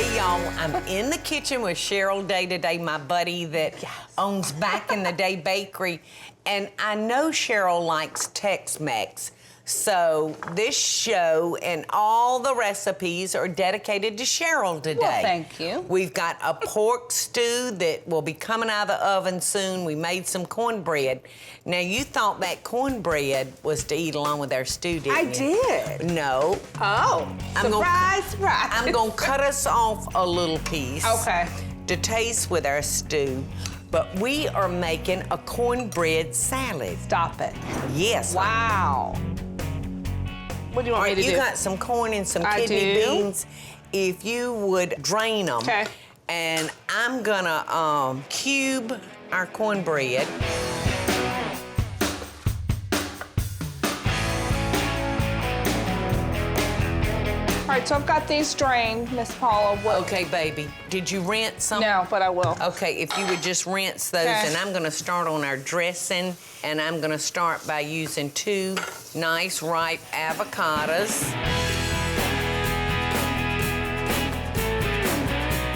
Hey, y'all, I'm in the kitchen with Cheryl Day today, my buddy that owns Back in the Day Bakery. And I know Cheryl likes Tex-Mex. So this show and all the recipes are dedicated to Cheryl today. Well, thank you. We've got a pork stew that will be coming out of the oven soon. We made some cornbread. Now, you thought that cornbread was to eat along with our stew, didn't you? I did. No. Oh, surprise. I'm gonna cut us off a little piece. Okay. To taste with our stew. But we are making a cornbread salad. Stop it. Yes. Wow. What do you want me to do? You got some corn and some kidney beans. If you would drain them. Okay. And I'm gonna cube our cornbread. All right, so I've got these drained, Miss Paula. Okay, baby. Did you rinse them? No, but I will. Okay, if you would just rinse those, and I'm gonna start on our dressing, and I'm gonna start by using 2 nice ripe avocados.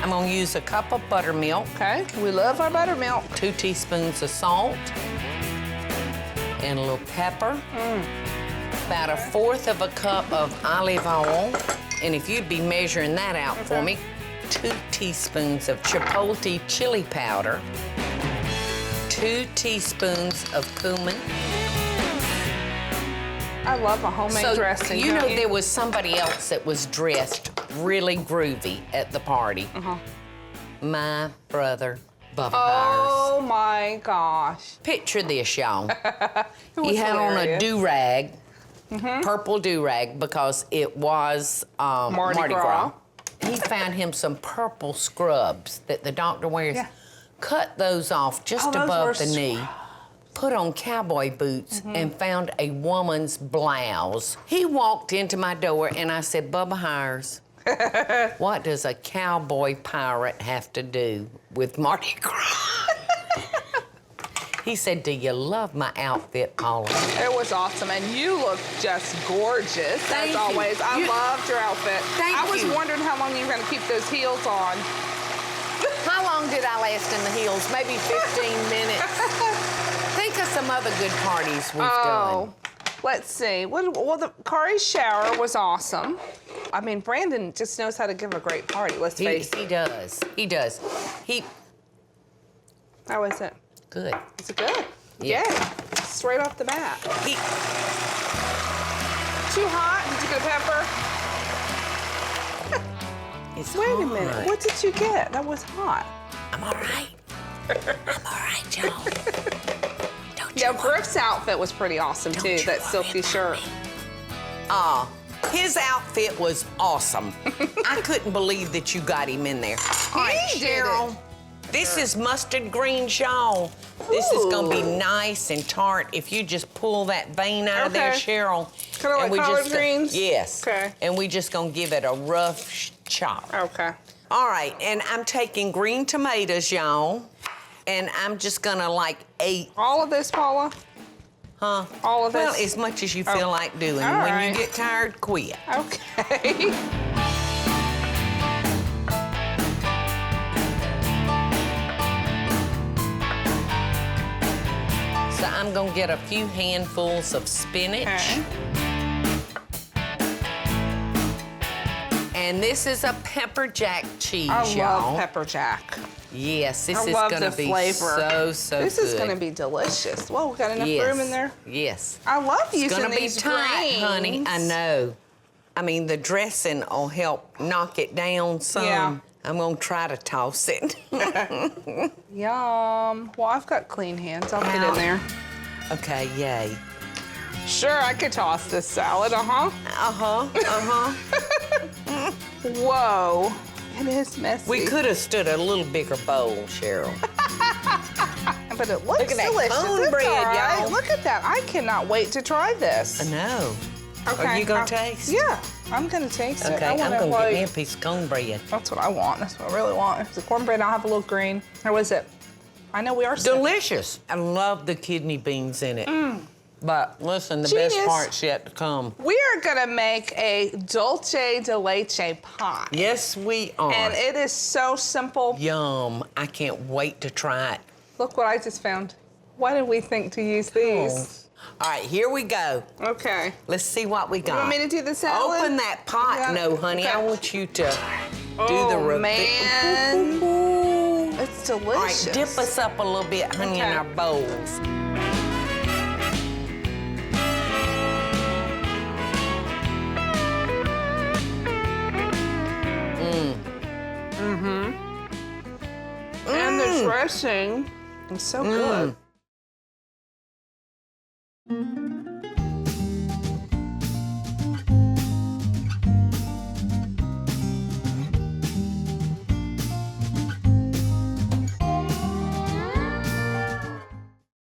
I'm gonna use a cup of buttermilk. Okay, we love our buttermilk. 2 teaspoons of salt, and a little pepper. About 1/4 of a cup of olive oil. And if you'd be measuring that out for me, 2 teaspoons of chipotle chili powder, 2 teaspoons of cumin. I love a homemade dressing. You know, there was somebody else that was dressed really groovy at the party. My brother, Bubba Oh my gosh. Picture this, y'all. He had on a do-rag. Mm-hmm. Purple do-rag because it was Mardi Gras. He found him some purple scrubs that the doctor wears. Yeah. Cut those off just above the knee. Put on cowboy boots and found a woman's blouse. He walked into my door and I said, Bubba Hires, what does a cowboy pirate have to do with Mardi Gras? He said, do you love my outfit, Paula? It was awesome, and you look just gorgeous, as always. I loved your outfit. I was wondering how long you were going to keep those heels on. How long did I last in the heels? Maybe 15 minutes. Think of some other good parties we've done. Let's see. Well, the Kari's shower was awesome. I mean, Brandon just knows how to give a great party, let's face it. He does. He does. How is it? Good. Is it good? Yeah. Straight off the bat. Too hot? Did you get a pepper? Wait a minute. What did you get? That was hot. I'm all right. I'm all right, y'all. Yeah, Griff's outfit was pretty awesome, too, that silky shirt. His outfit was awesome. I couldn't believe that you got him in there. All right, Cheryl. This is mustard green, y'all. This is gonna be nice and tart. If you just pull that vein out of there, Cheryl. Kind of like collard greens? Yes. Okay. And we just gonna give it a rough chop. Okay. All right, and I'm taking green tomatoes, y'all. And I'm just gonna like 8. All of this, Paula? Huh? All of this? Well, as much as you feel like doing. All when right. you get tired, quit. Okay. So I'm gonna get a few handfuls of spinach. Okay. And this is a pepper jack cheese, I y'all. love pepper jack. Yes, this is love gonna the be flavor. so good. This is gonna be delicious. Whoa, we got enough room in there? Yes. I love using It's gonna these be tight, greens. honey. I know. I mean, the dressing will help knock it down some. Yeah. I'm gonna try to toss it. Yum. Well, I've got clean hands. I'll get in there. Okay, yay. Sure, I could toss this salad, Whoa, it is messy. We could have stood a little bigger bowl, Cheryl. But it looks Look at that delicious. cornbread, It's all right. y'all. Look at that. I cannot wait to try this. I know. Okay. Are you gonna taste? Yeah, I'm gonna taste it. Okay, I'm gonna get me a piece of cornbread. That's what I want. That's what I really want. It's the cornbread. I'll have a little green. How is it? I know we are delicious. I love the kidney beans in it. But listen, the Genius. best part's yet to come. We are gonna make a dulce de leche pie. Yes, we are. And it is so simple. Yum. I can't wait to try it. Look what I just found. Why did we think to use these? All right, here we go. Okay. Let's see what we got. You want me to do the salad? Open that pot. Yeah. No, honey, Okay. I want you to do the Oh, man. It's delicious. All right, dip us up a little bit, honey, in our bowls. And the dressing is so good.